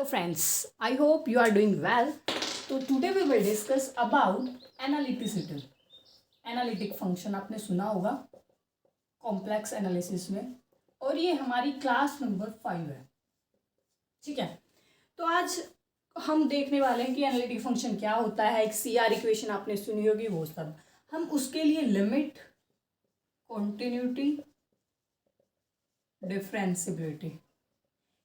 friends, I hope you are doing well. So today we will discuss about analyticity. Analytic function आपने सुना होगा complex analysis में, और ये हमारी क्लास नंबर 5 है. ठीक है, तो आज हम देखने वाले हैं कि एनालिटिक फंक्शन क्या होता है. एक CR इक्वेशन आपने सुनी होगी, वो सब हम उसके लिए लिमिट, कॉन्टिन्यूटी, डिफरेंशिएबिलिटी,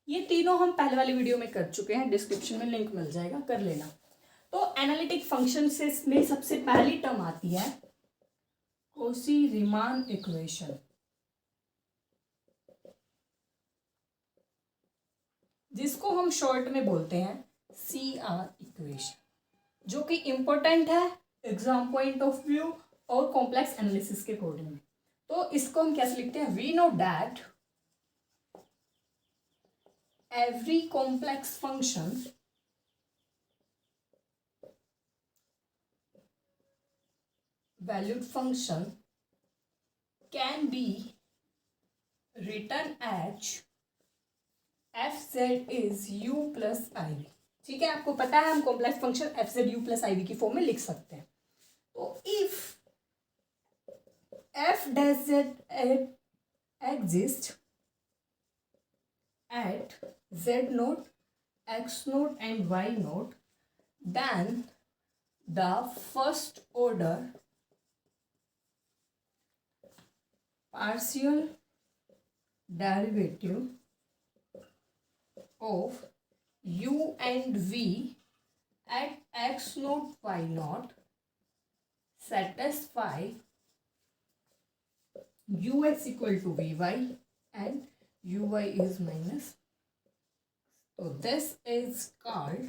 ये तीनों हम पहले वाली वीडियो में कर चुके हैं. डिस्क्रिप्शन में लिंक मिल जाएगा, कर लेना. तो एनालिटिक फंक्शन से में सबसे पहली टर्म आती है कॉची-रीमान इक्वेशन, जिसको हम शॉर्ट में बोलते हैं CR इक्वेशन, जो कि इंपॉर्टेंट है एग्जाम पॉइंट ऑफ व्यू और कॉम्प्लेक्स एनालिसिस के अकॉर्डिंग. तो इसको हम कैसे लिखते हैं? We know that every complex function valued function can be written as fz is u plus iv. ठीक है, आपको पता है हम complex function fz u plus iv की फॉर्म में लिख सकते हैं. तो if f does exist at z naught, x naught and y naught, then the first order partial derivative of u and v at x naught y naught satisfy ux equal to vy and uy is minus. So this is called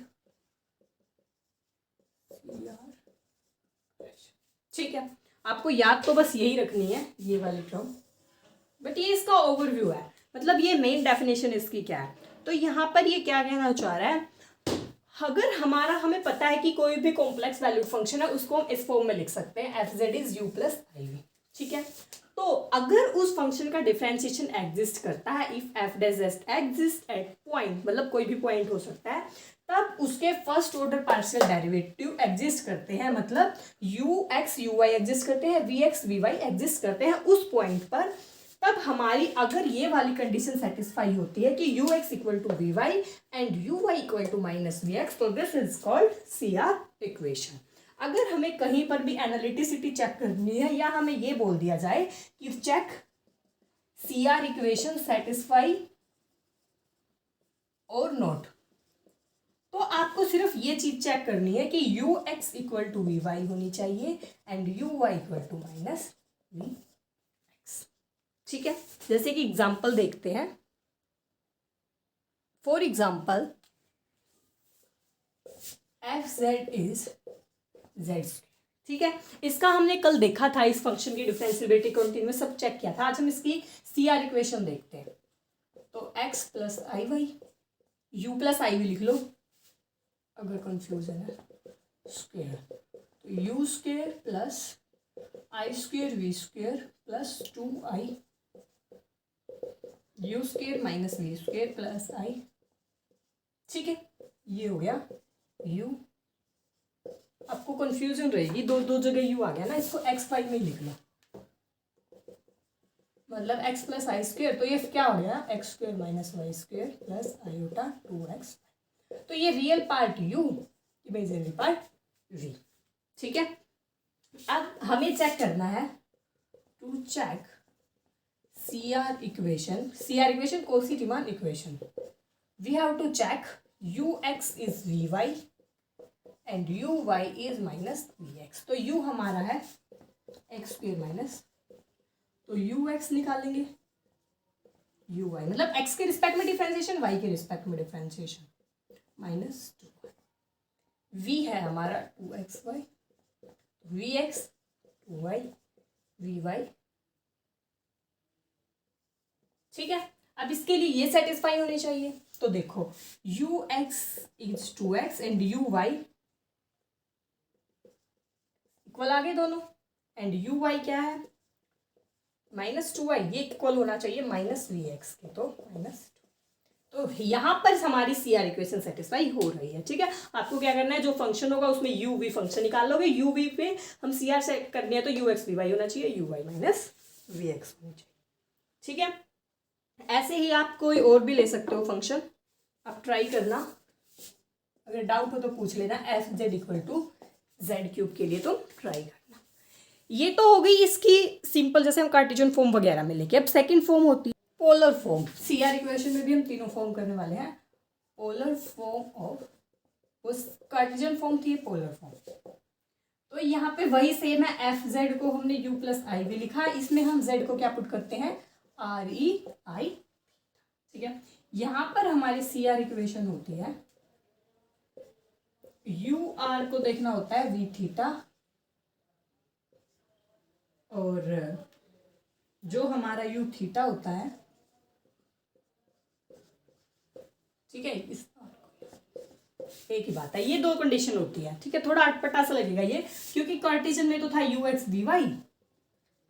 CR. ठीक है, आपको याद तो बस यही रखनी है ये वाली टर्म, बट ये इसका ओवरव्यू है. मतलब ये मेन डेफिनेशन इसकी क्या है. तो यहाँ पर ये क्या कहना चाह रहा है, अगर हमें पता है कि कोई भी कॉम्प्लेक्स वैल्यूड फंक्शन है, उसको हम इस फॉर्म में लिख सकते हैं fz is u plus iv. ठीक है, तो अगर उस फंक्शन का डिफरेंशिएशन एग्जिस्ट करता है, if f does exist at point, मतलब कोई भी पॉइंट हो सकता है, तब उसके first order partial derivative exist करते हैं. मतलब ux uy एग्जिस्ट करते हैं, vx vy एग्जिस्ट करते हैं उस पॉइंट पर. तब हमारी अगर ये वाली कंडीशन सेटिस्फाई होती है कि ux equal to v y and uy equal to minus v x, तो this is called CR equation. अगर हमें कहीं पर भी एनालिटिसिटी चेक करनी है, या हमें ये बोल दिया जाए कि चेक CR इक्वेशन सेटिस्फाई और नॉट, तो आपको सिर्फ ये चीज चेक करनी है कि ux equal to v y होनी चाहिए and uy equal to minus v x. ठीक है, जैसे कि एग्जाम्पल देखते हैं. For example fz is z. ठीक है, इसका हमने कल देखा था, इस फंक्शन की डिफरेंशिएबिलिटी कंटिन्यूअस सब चेक किया था. आज हम इसकी CR इक्वेशन देखते हैं. तो x plus i y, u plus i v लिख लो अगर कंफ्यूजन है, स्क्वेयर, तो u square plus i square v square plus 2i, u square minus v square plus i. ठीक है, ये हो गया u. आपको कंफ्यूजन रहेगी, दो जगह u आ गया ना, इसको x5 में लिख लो, मतलब x प्लस आई स्क्वेयर. तो ये क्या हो गया, x square minus y square plus iota 2x. तो ये real part u, imaginary part v. ठीक है, अब हमें चेक करना है, to check CR equation Cauchy Riemann equation, we have to check ux is vy and uy is minus vx. तो u हमारा है एक्स स्क्वेयर माइनस, तो ux निकालेंगे, uy मतलब x के रिस्पेक्ट में डिफरेंशिएशन, y के रिस्पेक्ट में डिफरेंशिएशन, माइनस 2y. v है हमारा 2xy, vx 2y vy. ठीक है, अब इसके लिए ये सेटिस्फाई होनी चाहिए. तो देखो ux is 2x and uy equal आ गए दोनों, एंड uy क्या है, माइनस 2y, ये इक्वल होना चाहिए माइनस वी एक्स के, तो माइनस 2. तो यहाँ पर हमारी सी आर इक्वेशन सेटिस्फाई हो रही है। ठीक है, आपको क्या करना है, जो फंक्शन होगा उसमें यू वी फंक्शन निकाल लोगे, यू वी पे हम सी आर सेट करनी है तो यू एक्स वी वाई होना चाहिए, u y minus v x होना चाहिए। ठीक है, ऐसे ही आप कोई और भी ले सकते हो फंक्शन, आप ट्राई करना, अगर डाउट हो तो पूछ लेना। F z equal to z cube के लिए तो ट्राई करना। ये तो हो गई इसकी सिंपल, जैसे हम कार्टेशियन फॉर्म वगैरह में लेके। अब सेकंड फॉर्म होती है polar form. C are equation में भी हम तीनों फॉर्म करने वाले हैं। पोलर फॉर्म ऑफ, उस कार्टेशियन फॉर्म थी पोलर फॉर्म, तो यहाँ पे वही सेम है। एफ जेड को हमने यू प्लस आई भी लिखा, इसमें हम जेड को क्या पुट करते हैं, आर ई आई। ठीक है, यहाँ पर हमारी सी आर इक्वेशन होती है, यू आर को देखना होता है वी थीटा, और जो हमारा यू थीटा होता है, ठीक है, इस एक ही बात है, ये दो कंडीशन होती है। ठीक है, थोड़ा अटपटा सा लगेगा ये, क्योंकि कार्टेशियन में तो था u x v y,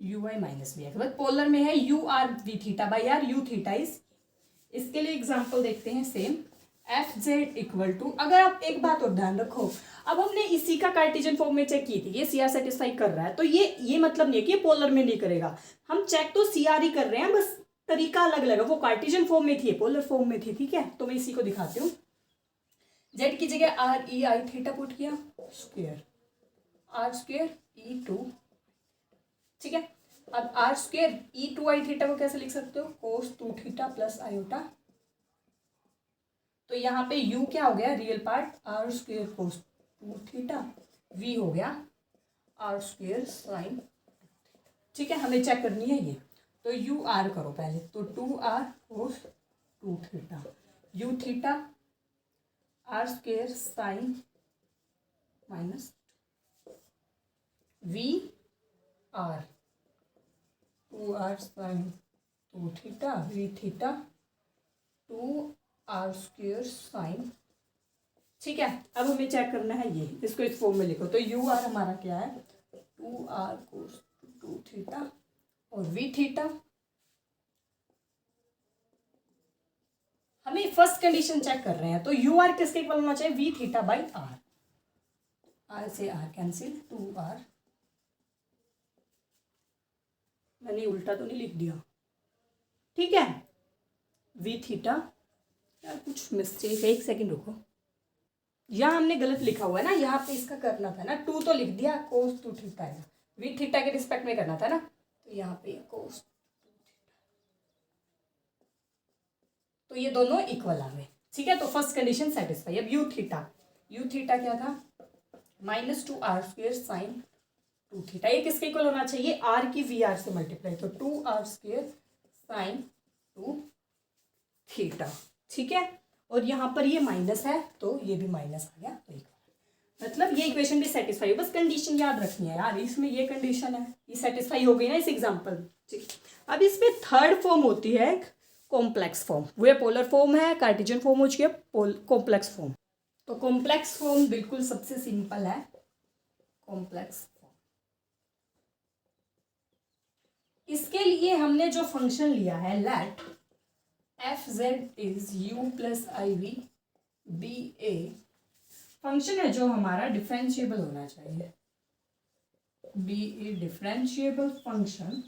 u y minus v x, but polar में है u r v theta by r, u theta is. इसके लिए एग्जांपल देखते हैं same, f z equal to, अगर आप एक बात और ध्यान रखो, अब हमने इसी का कार्टेशियन फॉर्म में चेक की थी, ये सी आर सेटिस्फाई कर रहा है, तो ये मतलब नहीं है कि ये पोलर में नहीं करेगा, हम चेक तो सी आर ही कर रहे हैं, बस तरीका अलग अलग है। वो कार्टेशियन फॉर्म में थी, पोलर फॉर्म में थी। ठीक है, तो मैं इसी को दिखाती हूँ। जेड की जगह r e i theta put किया, square r square e two. ठीक है, अब r square e two i theta को कैसे लिख सकते हो, cos two theta plus iota. तो यहाँ पे u क्या हो गया, real part r square cos two theta, v हो गया आर स्क्वायर साइन। ठीक है, हमें चेक करनी है ये, तो यू आर करो पहले, तो two r cos two theta, u theta r square sine minus v r two r sine two theta, v theta two r square sine. ठीक है, अब हमें चेक करना है ये, इसको इस फॉर्म में लिखो, तो यू आर हमारा क्या है, two r cos two theta, और वी थीटा, हमें फर्स्ट कंडीशन चेक कर रहे हैं, तो यू आर किसके इक्वल होना चाहिए, v theta by r, r से आर कैंसिल, टू आर, मैंने उल्टा तो नहीं लिख दिया। ठीक है, वी थीटा, यार कुछ मिस्टेक है, एक सेकंड रुको, यहाँ हमने गलत लिखा हुआ है ना, यहाँ पे इसका करना था ना, टू तो लिख दिया, कोस टू थीटा है, वी थीटा के रिस्पेक्ट में करना था ना, तो यहाँ पे कोस, तो ये दोनों इक्वल आ गए। ठीक है, तो फर्स्ट कंडीशन सेटिस्फाई। अब यू थीटा क्या था, minus two r square sine two theta, ये किसके इक्वल होना चाहिए, आर की वी आर से मल्टीप्लाई, तो two r square sine two theta. ठीक है, और यहाँ पर ये माइनस है तो ये भी माइनस आ गया, तो मतलब ये इक्वेशन भी सेटिस्फाई है। बस कंडीशन याद रखनी है यार, इसमें ये कंडीशन है, ये सेटिस्फाई हो गई ना इस एग्जांपल। ठीक, अब इसमें थर्ड फॉर्म होती है कॉम्प्लेक्स फॉर्म। वो पोलर फॉर्म है, कार्टेशियन फॉर्म हो चुकी है, कॉम्प्लेक्स फॉर्म। तो कॉम्प्लेक्स फॉर्म बिल्कुल सबसे सिंपल है, कॉम्प्लेक्स फॉर्म। इसके लिए हमने जो फंक्शन लिया है, let f z is u plus i v be a, function है जो हमारा डिफरेंशिएबल होना चाहिए, be a differentiable function,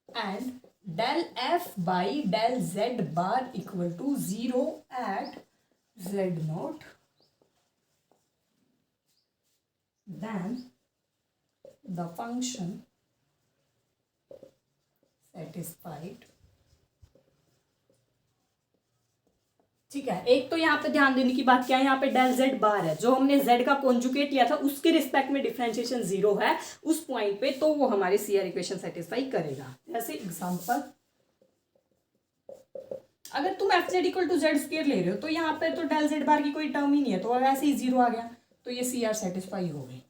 and del f by del z bar equal to 0 at z naught, then the function satisfied। ठीक है, एक तो यहाँ पे ध्यान देने की बात क्या है, यहाँ पे डेल जेड बार है, जो हमने जेड का कॉन्जुगेट लिया था उसके रिस्पेक्ट में डिफरेंशिएशन 0 है उस पॉइंट पे, तो वो हमारे सी आर इक्वेशन सेटिस्फाई करेगा। जैसे एग्जांपल, अगर तुम f z equal to z square ले रहे हो तो यहाँ पे तो डेल जेड बार की कोई टर्म ही नहीं है, तो वैसे ही 0 आ गया, तो ये सी आर सेटिस्फाई हो गई।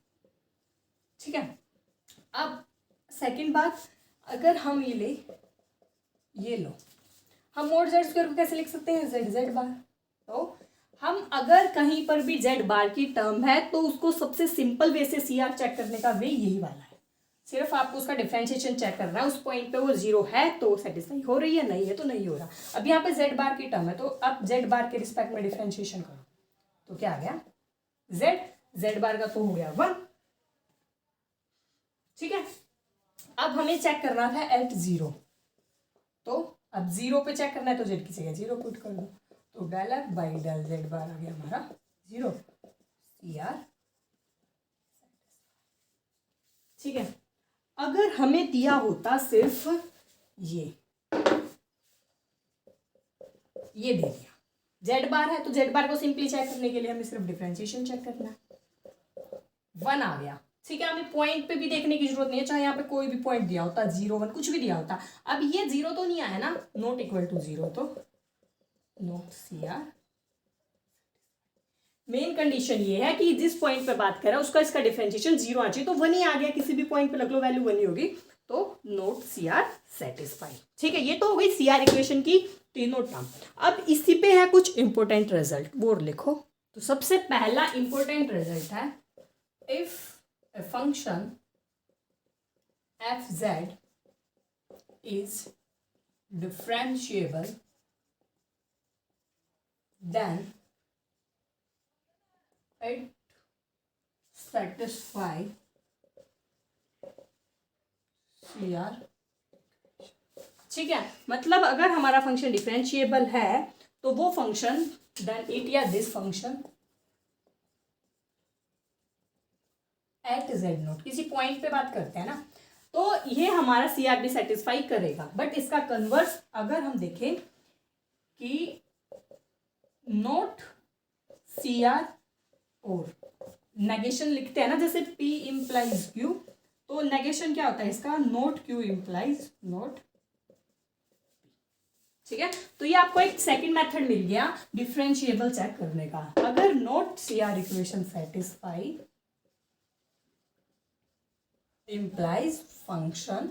ठीक है, अब सेकेंड बात, अगर हम ये लो, हम मोड जेड स्क्वायर को कैसे लिख सकते हैं, जेड जेड बार। तो हम अगर कहीं पर भी जेड बार की टर्म है तो उसको सबसे सिंपल वे से सी आर चेक करने का वे यही वाला है। सिर्फ आपको उसका डिफरेंशिएशन चेक करना है, उस पॉइंट पे वो जीरो है तो सेटिस्फाई हो रही है, नहीं है तो नहीं हो रहा। अब यहाँ पे जेड बार की टर्म है, तो अब जेड बार के रिस्पेक्ट में डिफरेंशिएशन करो तो क्या आ गया, जेड बार का तो हो गया 1। ठीक है, अब हमें चेक करना था एट जीरो, तो अब जीरो पे चेक करना है तो जेड की जगह जीरो पुट कर दो, तो del f by del z bar आ गया हमारा जीरो, सी आर। ठीक है, अगर हमें दिया होता सिर्फ ये दे दिया, जेड बार है तो जेड बार को सिंपली चेक करने के लिए हमें सिर्फ डिफरेंशिएशन चेक करना है, 1 आ गया। ठीक है, हमें पॉइंट पे भी देखने की जरूरत नहीं है, चाहे यहाँ पे कोई भी पॉइंट दिया होता 0 1 कुछ भी दिया होता। अब ये जीरो तो नहीं आया ना, नॉट इक्वल टू जीरो, तो not c r. Main condition ये है कि जिस पॉइंट पे बात कर रहा है उसका इसका डिफरेंशिएशन जीरो आ चाहिए, तो 1 ही आ गया, किसी भी पॉइंट पे लग लो वैल्यू 1 ही होगी, तो नोट सी आर सेटिस्फाई। ठीक है, ये तो हो गई सी आर इक्वेशन की तीनों टर्म। अब इसी पे है कुछ इंपॉर्टेंट रिजल्ट, वो लिखो। तो सबसे पहला इंपॉर्टेंट रिजल्ट है, if a function fz is differentiable then it satisfy CR। ठीक है, मतलब अगर हमारा फंक्शन डिफरेंशिएबल है तो वो फंक्शन देन इट या this function at Z note, किसी पॉइंट पे बात करते हैं ना, तो ये हमारा सी आर भी सेटिस्फाई करेगा। बट इसका कन्वर्स अगर हम देखें कि नोट सी आर और नेगेशन लिखते हैं ना, जैसे P इम्प्लाइज Q, तो नेगेशन क्या होता है इसका, नोट Q इम्प्लाइज नोट। ठीक है, तो ये आपको एक सेकंड मेथड मिल गया डिफरेंशिएबल चेक करने का। अगर not c are equation satisfy implies function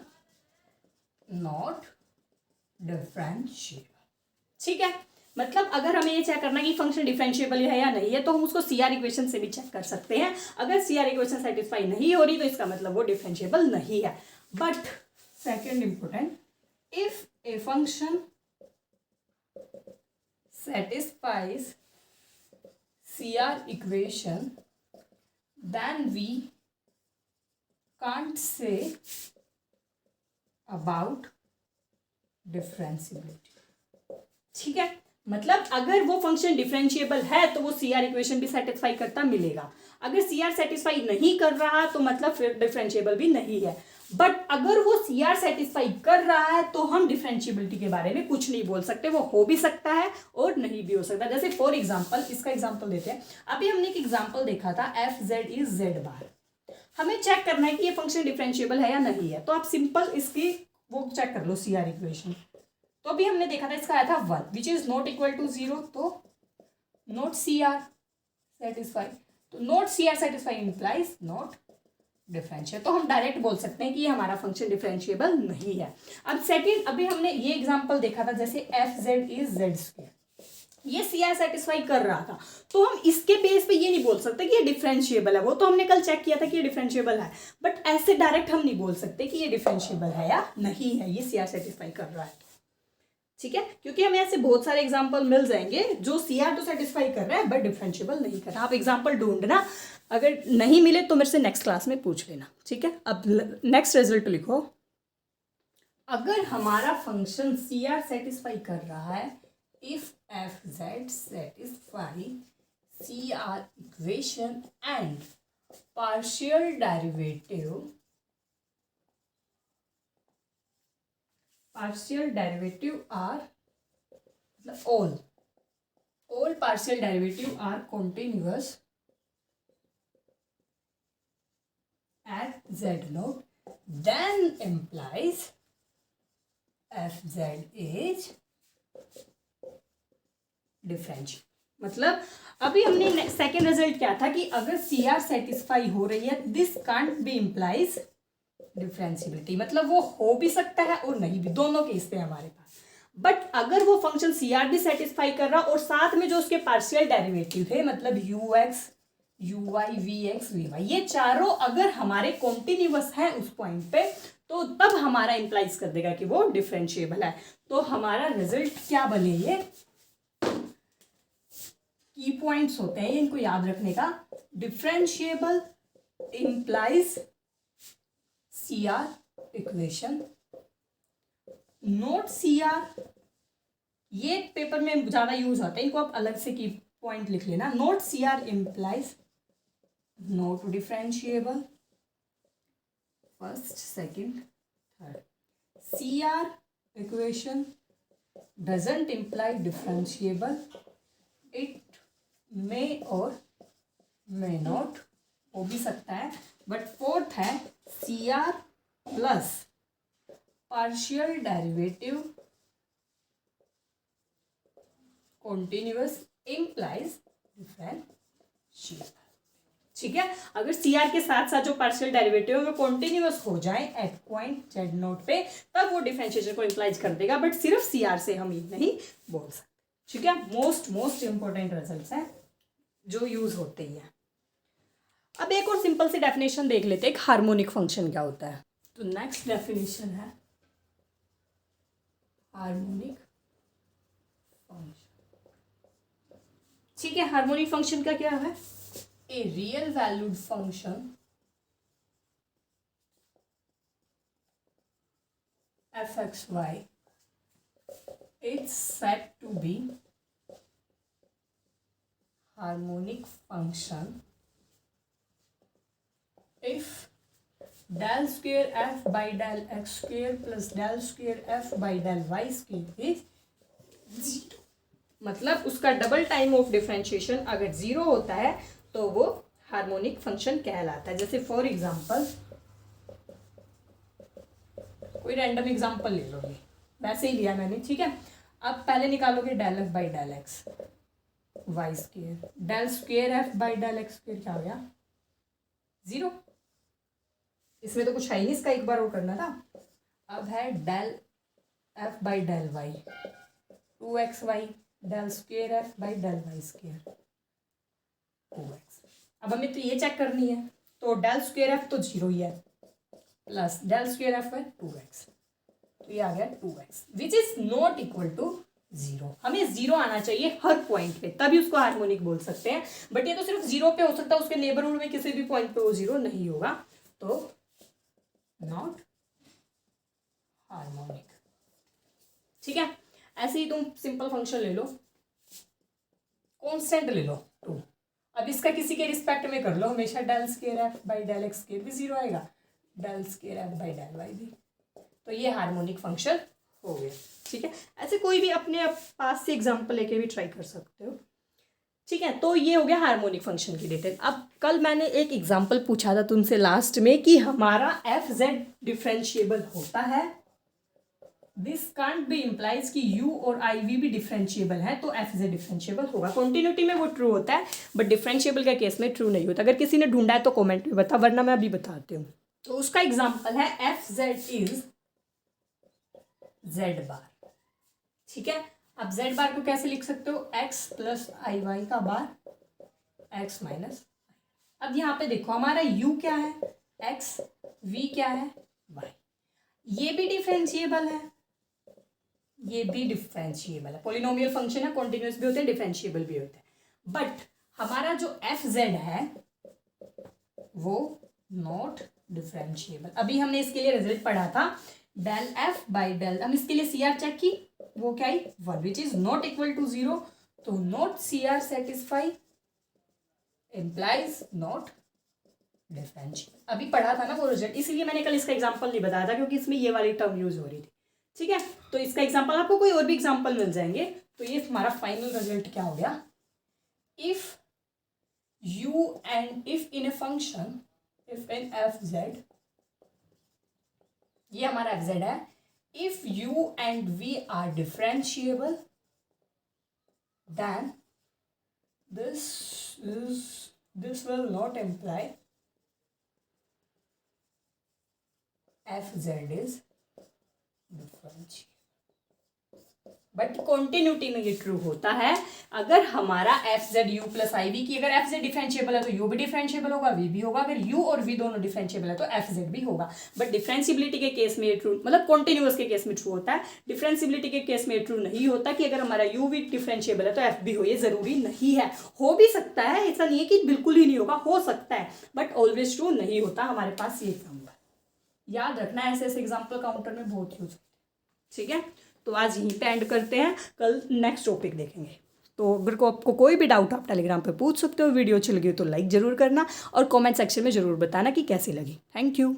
not differentiable। ठीक है, मतलब अगर हमें ये चेक करना है कि फंक्शन डिफरेंशिएबल है या नहीं है, तो हम उसको सीआर इक्वेशन से भी चेक कर सकते हैं। अगर सीआर इक्वेशन सेटिस्फाई नहीं हो रही तो इसका मतलब वो डिफरेंशिएबल नहीं है। But second important, if a function satisfies CR equation then we can't say about differentiability। ठीक है, मतलब अगर वो फंक्शन डिफरेंशिएबल है तो वो सीआर इक्वेशन भी सेटिस्फाई करता मिलेगा। अगर सीआर सेटिस्फाई नहीं कर रहा तो मतलब फिर डिफरेंशिएबल भी नहीं है। बट अगर वो सीआर सेटिस्फाई कर रहा है तो हम डिफरेंशिएबिलिटी के बारे में कुछ नहीं बोल सकते, वो हो भी सकता है और नहीं भी हो सकता। जैसे फॉर एग्जाम्पल, इसका एग्जाम्पल देते हैं। अभी हमने एक एग्जाम्पल देखा था, एफ जेड इज जेड बार। हमें चेक करना है कि ये फंक्शन डिफरेंशिएबल है या नहीं है, तो आप सिंपल इसकी वो चेक कर लो सीआर इक्वेशन। तो अभी हमने देखा था इसका आया था 1 which is not equal to 0, तो नॉट सी आर सेटिस्फाई, तो not c r satisfy implies not differentiable. तो हम डायरेक्ट बोल सकते हैं कि ये हमारा फंक्शन डिफरेंशिएबल नहीं है। अब सेकंड, अभी हमने ये एग्जांपल देखा था, जैसे F z is Z square, ये सी आर सेटिस्फाई कर रहा था, तो हम इसके बेस पे ये नहीं बोल सकते कि ये डिफरेंशिएबल है। वो तो हमने कल चेक किया था कि ये डिफरेंशिएबल है, बट ऐसे डायरेक्ट हम नहीं बोल सकते कि ये डिफरेंशिएबल है या नहीं है, ये सी आर सेटिस्फाई कर रहा है। ठीक है, क्योंकि हमें ऐसे बहुत सारे एग्जाम्पल मिल जाएंगे जो सी आर तो सेटिस्फाई कर रहा है बट डिफरेंशिएबल नहीं कर रहा। आप एग्जाम्पल ढूंढना, अगर नहीं मिले तो मेरे से नेक्स्ट क्लास में पूछ लेना। ठीक है, अब नेक्स्ट रिजल्ट लिखो। अगर हमारा फंक्शन सी आर सेटिस्फाई कर रहा है, if f z satisfy c are equation and partial derivative are all partial derivative are continuous at z naught, then implies fz is differentiable। मतलब अभी हमने सेकेंड रिजल्ट क्या था कि अगर सी आर सेटिस्फाई हो रही है, this can't be implies differentiability, मतलब वो हो भी सकता है और नहीं भी, दोनों केस पे हमारे पास। बट अगर वो फंक्शन सी आर भी सेटिस्फाई कर रहा और साथ में जो उसके पार्शियल डेरिवेटिव थे, मतलब यू एक्स uy ये चारों अगर हमारे कॉन्टिन्यूअस हैं उस पॉइंट पे, तो तब हमारा इंप्लाइज कर देगा कि वो डिफरेंशिएबल है। तो हमारा रिजल्ट क्या बने, ये की पॉइंट्स होते हैं, इनको याद रखने का। Differentiable implies CR equation, note CR, ये पेपर में ज्यादा यूज होता है, इनको आप अलग से की पॉइंट लिख लेना। Note CR implies note differentiable, first second third. CR equation doesn't imply differentiable, it may और मे नॉट, हो भी सकता है। बट फोर्थ है CR plus partial derivative continuous implies differentiable. ठीक है, अगर CR के साथ साथ जो पार्शियल डेरिवेटिव है वो कॉन्टिन्यूअस हो जाए एट पॉइंट Z नोट पे, तब वो डिफरेंशिएशन को इम्प्लाइज कर देगा। बट सिर्फ CR से हम ये नहीं बोल सकते। ठीक है, मोस्ट इंपॉर्टेंट रिजल्ट्स हैं जो यूज होते ही हैं। अब एक और सिंपल सी डेफिनेशन देख लेते हैं, एक हार्मोनिक फंक्शन क्या होता है। तो नेक्स्ट डेफिनेशन है हार्मोनिक फंक्शन। ठीक है, हार्मोनिक फंक्शन का क्या है, a real valued function f(x,y) is said to be harmonic function if del square f by del x square plus del square f by del y square is 0। मतलब उसका double time of differentiation अगर 0 होता है तो वो harmonic function कहलाता है। जैसे फॉर एग्जांपल, कोई रैंडम एग्जांपल ले लो, वैसे ही लिया मैंने। ठीक है, अब पहले निकालोगे del f by del x y square, del square f by del x square क्या हो गया, 0। इसमें तो कुछ है ही नहीं, इसका एक बार और करना था। अब है del f by del y 2xy, del square f by del y square 2x। अब हमें तो ये चेक करनी है, तो डेल स्क्वेयर एफ तो 0 ही है, प्लस डेल स्क्वेयर एफ है 2x, तो ये आ गया 2x which is not equal to 0। हमें 0 आना चाहिए हर पॉइंट पे, तभी उसको हार्मोनिक बोल सकते हैं। बट ये तो सिर्फ 0 पे हो सकता है, उसके नेबरहुड में किसी भी पॉइंट पे वो 0 नहीं होगा, तो नॉट हार्मोनिक। ठीक है, ऐसे ही तुम सिंपल फंक्शन ले लो, कांस्टेंट ले लो 2। अब इसका किसी के रिस्पेक्ट में कर लो, हमेशा del square f by del x square भी 0 आएगा, del square f by del y भी, तो ये हार्मोनिक फंक्शन हो गया। ठीक है, ऐसे कोई भी अपने पास से एग्जांपल लेके भी ट्राई कर सकते हो। ठीक है, तो ये हो गया हार्मोनिक फंक्शन की डिटेल। अब कल मैंने एक एग्जांपल पूछा था तुमसे लास्ट में कि हमारा एफ जेड डिफरेंशिएबल होता है, दिस कांट बी इम्प्लाइज कि यू और आई वी भी डिफरेंशिएबल है, तो एफ जेड डिफरेंशिएबल होगा। कॉन्टिन्यूटी में वो ट्रू होता है, बट डिफरेंशिएबल के केस में ट्रू नहीं होता। अगर किसी ने ढूंढा है तो कमेंट में बता, वरना मैं अभी बताती हूँ। तो उसका एग्जांपल है एफ जेड इज जेड बार। ठीक है, अब जेड बार को कैसे लिख सकते हो, एक्स प्लस आई वाई का बार एक्स माइनस। अब यहाँ पे देखो हमारा u क्या है x, v क्या है y, ये भी डिफरेंशिएबल है, ये भी डिफरेंशिएबल है। पॉलिनोमियल फंक्शन है, कॉन्टिन्यूअस भी होते हैं, डिफरेंशिएबल भी होते हैं। बट हमारा जो एफ जेड है वो नॉट डिफरेंशिएबल। अभी हमने इसके लिए रिजल्ट पढ़ा था, डेल एफ बाई डेल, हम इसके लिए सी आर चेक की, वो क्या है 1 which is not equal to 0, तो not c r satisfy implies not differentiable. अभी पढ़ा था ना वो रिजल्ट, इसीलिए मैंने कल इसका एग्जांपल नहीं बताया था, क्योंकि इसमें ये वाली टर्म यूज हो रही थी। ठीक है, तो इसका एग्जांपल आपको कोई और भी एग्जांपल मिल जाएंगे। तो ये हमारा फाइनल रिजल्ट क्या हो गया, if u and if in a function, if in f z, ये हमारा एफ जेड है, if u and v are differentiable then this will not imply f z is differentiable। But continuity में ये true होता है अगर हमारा f z u plus i v की, अगर एफ जेड डिफरेंशिएबल है तो यू भी डिफरेंशिएबल होगा, वी भी होगा, अगर यू और वी दोनों डिफरेंशिएबल है तो एफ जेड भी होगा। बट डिफरेंशिबिलिटी के केस में ये ट्रू, मतलब कॉन्टिन्यूअस के केस में ट्रू होता है, डिफरेंशिबिलिटी के केस में ये ट्रू नहीं होता कि अगर हमारा यू भी डिफरेंशिएबल है तो एफ भी हो, ये जरूरी नहीं है। हो भी सकता है, ऐसा नहीं है कि बिल्कुल ही नहीं होगा, हो सकता है, बट ऑलवेज ट्रू नहीं होता। हमारे पास ये एग्जाम्पल याद रखना, ऐसे ऐसे एग्जाम्पल काउंटर में बहुत यूज होते हैं, ठीक है। तो आज यहीं पे एंड करते हैं, कल नेक्स्ट टॉपिक देखेंगे। तो अगर आपको कोई भी डाउट आप टेलीग्राम पे पूछ सकते हो। वीडियो अच्छी लगी तो लाइक ज़रूर करना और कमेंट सेक्शन में ज़रूर बताना कि कैसी लगी। Thank you.